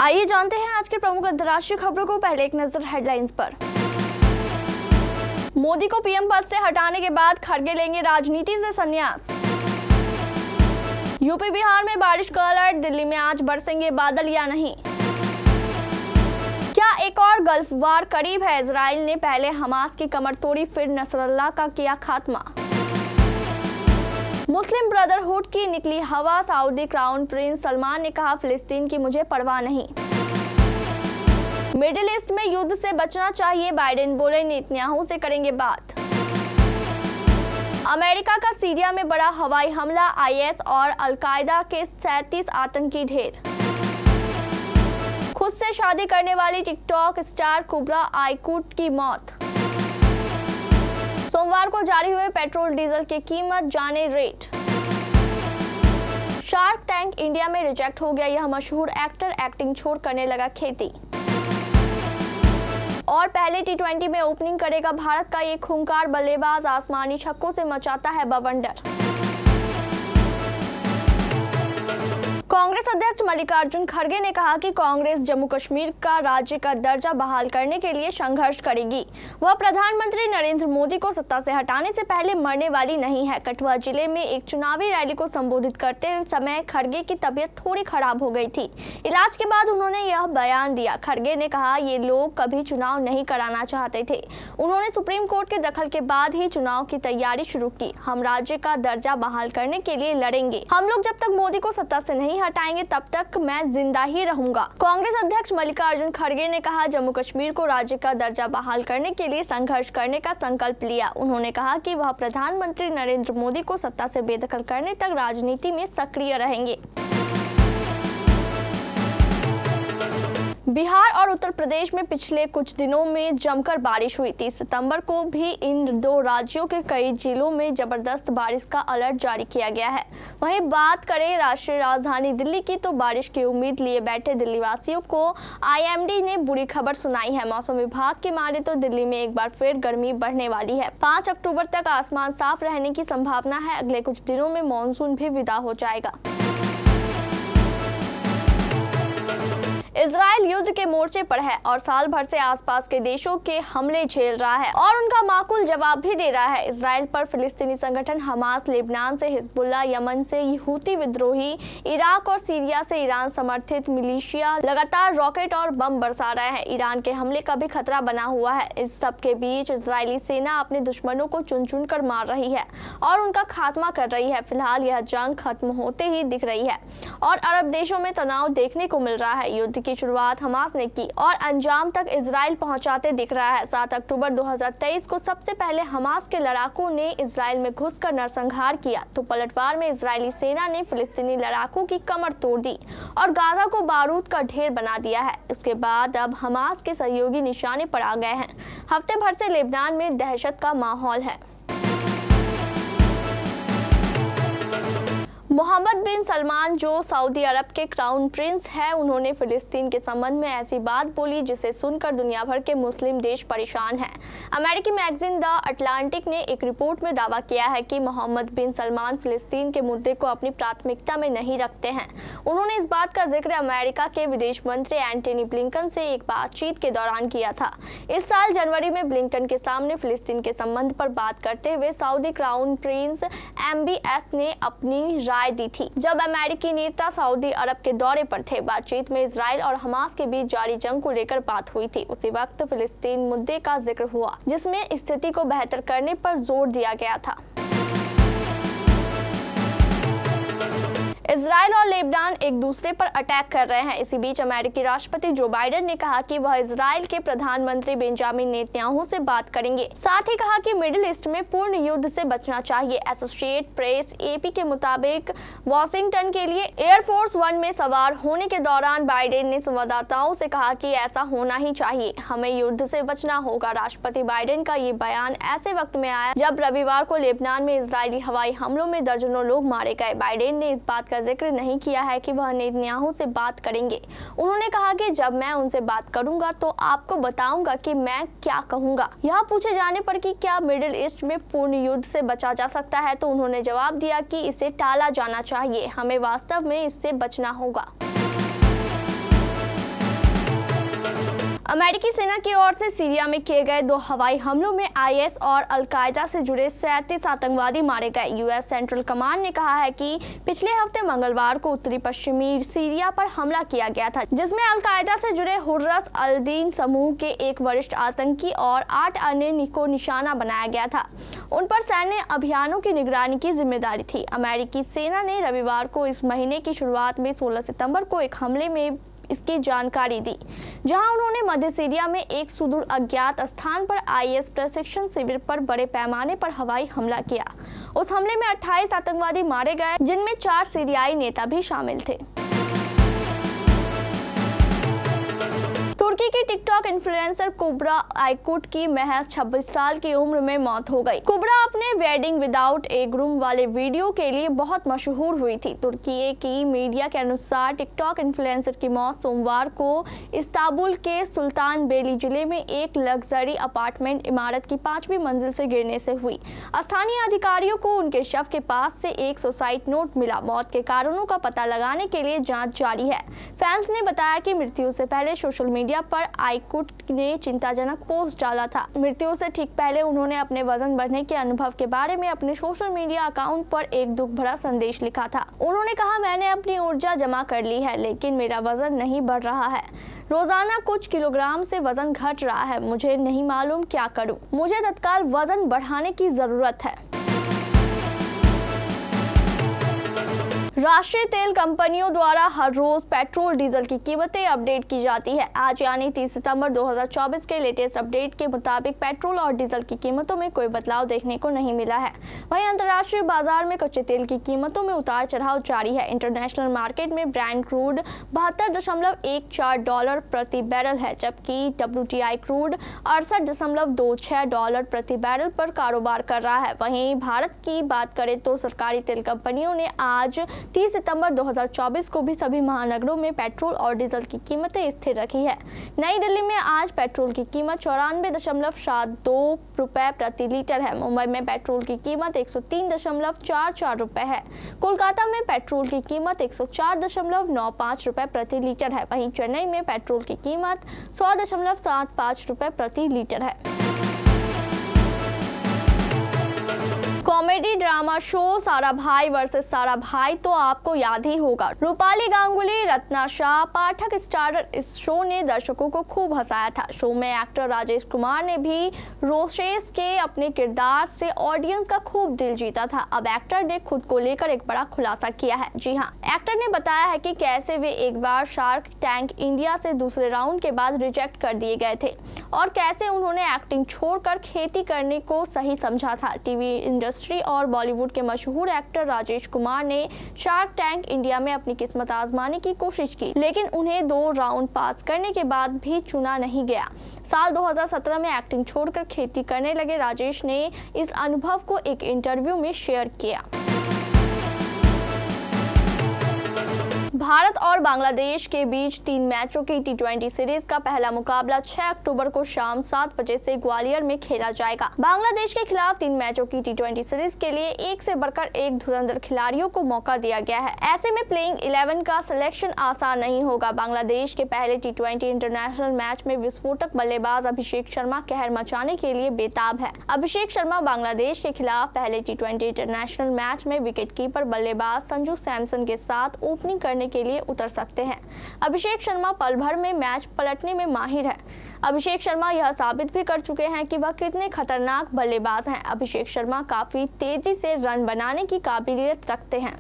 आइए जानते हैं आज के प्रमुख अंतर्राष्ट्रीय खबरों को। पहले एक नजर हेडलाइंस पर। मोदी को पीएम पद से हटाने के बाद खड़गे लेंगे राजनीति से संन्यास। यूपी बिहार में बारिश का अलर्ट, दिल्ली में आज बरसेंगे बादल या नहीं। क्या एक और गल्फ वार करीब है? इजराइल ने पहले हमास की कमर तोड़ी, फिर नसरल्लाह का किया खात्मा। मुस्लिम ब्रदरहुड की निकली हवा, सऊदी क्राउन प्रिंस सलमान ने कहा फिलिस्तीन की मुझे परवाह नहीं। मिडिल ईस्ट में युद्ध से बचना चाहिए, बाइडेन बोले नेतन्याहू से करेंगे बात। अमेरिका का सीरिया में बड़ा हवाई हमला, आईएस और अलकायदा के 37 आतंकी ढेर। खुद से शादी करने वाली टिकटॉक स्टार कुबरा आइकुट की मौत। सोमवार को जारी हुए पेट्रोल डीजल की कीमत, जाने रेट। शार्क टैंक इंडिया में रिजेक्ट हो गया, यह मशहूर एक्टर एक्टिंग छोड़ करने लगा खेती। और पहले टी20 में ओपनिंग करेगा भारत का ये खूंखार बल्लेबाज, आसमानी छक्कों से मचाता है बवंडर। कांग्रेस अध्यक्ष मल्लिकार्जुन खड़गे ने कहा कि कांग्रेस जम्मू कश्मीर का राज्य का दर्जा बहाल करने के लिए संघर्ष करेगी। वह प्रधानमंत्री नरेंद्र मोदी को सत्ता से हटाने से पहले मरने वाली नहीं है। कठुआ जिले में एक चुनावी रैली को संबोधित करते समय खड़गे की तबीयत थोड़ी खराब हो गई थी। इलाज के बाद उन्होंने यह बयान दिया। खड़गे ने कहा ये लोग कभी चुनाव नहीं कराना चाहते थे। उन्होंने सुप्रीम कोर्ट के दखल के बाद ही चुनाव की तैयारी शुरू की। हम राज्य का दर्जा बहाल करने के लिए लड़ेंगे। हम लोग जब तक मोदी को सत्ता से नहीं हटाएंगे तब तक मैं जिंदा ही रहूंगा। कांग्रेस अध्यक्ष मल्लिकार्जुन खड़गे ने कहा जम्मू कश्मीर को राज्य का दर्जा बहाल करने के लिए संघर्ष करने का संकल्प लिया। उन्होंने कहा कि वह प्रधानमंत्री नरेंद्र मोदी को सत्ता से बेदखल करने तक राजनीति में सक्रिय रहेंगे। बिहार और उत्तर प्रदेश में पिछले कुछ दिनों में जमकर बारिश हुई। 30 सितंबर को भी इन दो राज्यों के कई जिलों में जबरदस्त बारिश का अलर्ट जारी किया गया है। वहीं बात करें राष्ट्रीय राजधानी दिल्ली की, तो बारिश की उम्मीद लिए बैठे दिल्ली वासियों को आईएमडी ने बुरी खबर सुनाई है। मौसम विभाग के माने तो दिल्ली में एक बार फिर गर्मी बढ़ने वाली है। 5 अक्टूबर तक आसमान साफ रहने की संभावना है। अगले कुछ दिनों में मानसून भी विदा हो जाएगा। इजराइल युद्ध के मोर्चे पर है और साल भर से आसपास के देशों के हमले झेल रहा है और उनका माकूल जवाब भी दे रहा है। इजराइल पर फिलिस्तीनी संगठन हमास, लेबनान से हिजबुल्लाह, यमन से हूती विद्रोही, इराक और सीरिया से ईरान समर्थित मिलिशिया लगातार रॉकेट और बम बरसा रहे हैं। ईरान के हमले का भी खतरा बना हुआ है। इस सब के बीच इजरायली सेना अपने दुश्मनों को चुन चुन कर मार रही है और उनका खात्मा कर रही है। फिलहाल यह जंग खत्म होते ही दिख रही है और अरब देशों में तनाव देखने को मिल रहा है। युद्ध की शुरुआत हमास ने की और अंजाम तक इजराइल पहुंचाते दिख रहा है। 7 अक्टूबर 2023 को सबसे पहले हमास के लड़ाकों ने इजराइल में घुसकर नरसंहार किया, तो पलटवार में इजरायली सेना ने फिलिस्तीनी लड़ाकों की कमर तोड़ दी और गाजा को बारूद का ढेर बना दिया है। उसके बाद अब हमास के सहयोगी निशाने पर आ गए हैं। हफ्ते भर से लेबनान में दहशत का माहौल है। मोहम्मद बिन सलमान जो सऊदी अरब के क्राउन प्रिंस हैं, उन्होंने फिलिस्तीन के संबंध में ऐसी बात बोली जिसे सुनकर दुनिया भर के मुस्लिम देश परेशान हैं। अमेरिकी मैगजीन द अटलांटिक ने एक रिपोर्ट में दावा किया है कि मोहम्मद बिन सलमान फिलिस्तीन के मुद्दे को अपनी प्राथमिकता में नहीं रखते हैं। उन्होंने इस बात का जिक्र अमेरिका के विदेश मंत्री एंटनी ब्लिंकन से एक बातचीत के दौरान किया था। इस साल जनवरी में ब्लिंकन के सामने फिलिस्तीन के संबंध पर बात करते हुए सऊदी क्राउन प्रिंस MBS ने अपनी राय दी थी जब अमेरिकी नेता सऊदी अरब के दौरे पर थे। बातचीत में इजराइल और हमास के बीच जारी जंग को लेकर बात हुई थी। उसी वक्त फिलिस्तीन मुद्दे का जिक्र हुआ जिसमें स्थिति को बेहतर करने पर जोर दिया गया था। इजराइल और लेबनान एक दूसरे पर अटैक कर रहे हैं। इसी बीच अमेरिकी राष्ट्रपति जो बाइडेन ने कहा कि वह इजराइल के प्रधानमंत्री बेंजामिन नेतन्याहू से बात करेंगे। साथ ही कहा कि मिडिल ईस्ट में पूर्ण युद्ध से बचना चाहिए। एसोसिएट प्रेस AP के मुताबिक वॉशिंगटन के लिए एयरफोर्स 1 में सवार होने के दौरान बाइडेन ने संवाददाताओं से कहा कि ऐसा होना ही चाहिए, हमें युद्ध से बचना होगा। राष्ट्रपति बाइडेन का ये बयान ऐसे वक्त में आया जब रविवार को लेबनान में इजरायली हवाई हमलों में दर्जनों लोग मारे गए। बाइडेन ने इस बात का जिक्र नहीं किया है कि वह नेतन्याहू से बात करेंगे। उन्होंने कहा कि जब मैं उनसे बात करूंगा तो आपको बताऊंगा कि मैं क्या कहूंगा। यह पूछे जाने पर कि क्या मिडिल ईस्ट में पूर्ण युद्ध से बचा जा सकता है, तो उन्होंने जवाब दिया कि इसे टाला जाना चाहिए, हमें वास्तव में इससे बचना होगा। अमेरिकी सेना की ओर से सीरिया में किए गए 2 हवाई हमलों में आईएस और अल-कायदा से जुड़े 37 आतंकवादी मारे गए। यूएस सेंट्रल कमांड ने कहा है कि पिछले हफ्ते मंगलवार को उत्तरी पश्चिमी सीरिया पर हमला किया गया था, जिसमें अल-कायदा से जुड़े हुर्रस अल-दीन समूह के एक वरिष्ठ आतंकी और 8 अन्य को निशाना बनाया गया था। उन पर सैन्य अभियानों की निगरानी की जिम्मेदारी थी। अमेरिकी सेना ने रविवार को इस महीने की शुरुआत में 16 सितंबर को एक हमले में इसकी जानकारी दी, जहां उन्होंने मध्य सीरिया में एक सुदूर अज्ञात स्थान पर आईएस प्रशिक्षण शिविर पर बड़े पैमाने पर हवाई हमला किया। उस हमले में 28 आतंकवादी मारे गए, जिनमें 4 सीरियाई नेता भी शामिल थे। तुर्की की टिकटॉक इन्फ्लुएंसर कुबरा आइकुट की महज 26 साल की उम्र में मौत हो गई। कुबरा अपने वेडिंग विदाउट ए ग्रूम वाले वीडियो के लिए बहुत मशहूर हुई थी। तुर्की की मीडिया के अनुसार टिकटॉक इन्फ्लुएंसर की मौत सोमवार को इस्तांबुल के सुल्तान बेली जिले में एक लग्जरी अपार्टमेंट इमारत की 5वीं मंजिल से गिरने से हुई। स्थानीय अधिकारियों को उनके शव के पास से एक सुसाइड नोट मिला। मौत के कारणों का पता लगाने के लिए जांच जारी है। फैंस ने बताया कि मृत्यु से पहले सोशल मीडिया पर आइकुट ने चिंताजनक पोस्ट डाला था। मृत्यु से ठीक पहले उन्होंने अपने वजन बढ़ने के अनुभव के बारे में अपने सोशल मीडिया अकाउंट पर एक दुख भरा संदेश लिखा था। उन्होंने कहा, मैंने अपनी ऊर्जा जमा कर ली है, लेकिन मेरा वजन नहीं बढ़ रहा है। रोजाना कुछ किलोग्राम से वजन घट रहा है। मुझे नहीं मालूम क्या करूं। मुझे तत्काल वजन बढ़ाने की जरूरत है। राष्ट्रीय तेल कंपनियों द्वारा हर रोज पेट्रोल डीजल की कीमतें अपडेट की जाती है। आज यानी 30 सितंबर 2024 के लेटेस्ट अपडेट के मुताबिक पेट्रोल और डीजल की कीमतों में कोई बदलाव देखने को नहीं मिला है। वहीं अंतर्राष्ट्रीय बाजार में कच्चे तेल की कीमतों में उतार चढ़ाव जारी है। इंटरनेशनल मार्केट में ब्रेंट क्रूड $72.14 प्रति बैरल है, जबकि WTI क्रूड $68.26 प्रति बैरल पर कारोबार कर रहा है। वहीं भारत की बात करें तो सरकारी तेल कंपनियों ने आज 30 सितंबर 2024 को भी सभी महानगरों में पेट्रोल और डीजल की कीमतें स्थिर रखी है। नई दिल्ली में आज पेट्रोल की कीमत 94.72 रुपए प्रति लीटर है। मुंबई में पेट्रोल की कीमत 103.44 रुपए है। कोलकाता में पेट्रोल की कीमत 104.95 रुपए प्रति लीटर है। वहीं चेन्नई में पेट्रोल की कीमत 100.75 रुपए प्रति लीटर है। कॉमेडी ड्रामा शो सारा भाई वर्सेस सारा भाई तो आपको याद ही होगा। रूपाली गांगुली, रत्ना शाह, पाठक स्टारर इस शो ने दर्शकों को खूब हंसाया था। शो में एक्टर राजेश कुमार ने भी रोशेस के अपने किरदार से ऑडियंस का खूब दिल जीता था। अब एक्टर ने खुद को लेकर एक बड़ा खुलासा किया है। जी हाँ, एक्टर ने बताया है कि कैसे वे एक बार शार्क टैंक इंडिया से दूसरे राउंड के बाद रिजेक्ट कर दिए गए थे और कैसे उन्होंने एक्टिंग छोड़कर खेती करने को सही समझा था। टीवी इंडस्ट्री और बॉलीवुड के मशहूर एक्टर राजेश कुमार ने शार्क टैंक इंडिया में अपनी किस्मत आजमाने की कोशिश की, लेकिन उन्हें 2 राउंड पास करने के बाद भी चुना नहीं गया। साल 2017 में एक्टिंग छोड़कर खेती करने लगे राजेश ने इस अनुभव को एक इंटरव्यू में शेयर किया। भारत और बांग्लादेश के बीच 3 मैचों की T20 सीरीज का पहला मुकाबला 6 अक्टूबर को शाम 7 बजे से ग्वालियर में खेला जाएगा। बांग्लादेश के खिलाफ 3 मैचों की T20 सीरीज के लिए एक से बढ़कर एक धुरंधर खिलाड़ियों को मौका दिया गया है। ऐसे में प्लेइंग 11 का सिलेक्शन आसान नहीं होगा। बांग्लादेश के पहले T20 इंटरनेशनल मैच में विस्फोटक बल्लेबाज अभिषेक शर्मा कहर मचाने के लिए बेताब है। अभिषेक शर्मा बांग्लादेश के खिलाफ पहले T20 इंटरनेशनल मैच में विकेटकीपर बल्लेबाज संजू सैमसन के साथ ओपनिंग करने के लिए उतर सकते हैं। अभिषेक शर्मा पल भर में मैच पलटने में माहिर है। अभिषेक शर्मा यह साबित भी कर चुके हैं कि वह कितने खतरनाक बल्लेबाज हैं। अभिषेक शर्मा काफी तेजी से रन बनाने की काबिलियत रखते हैं।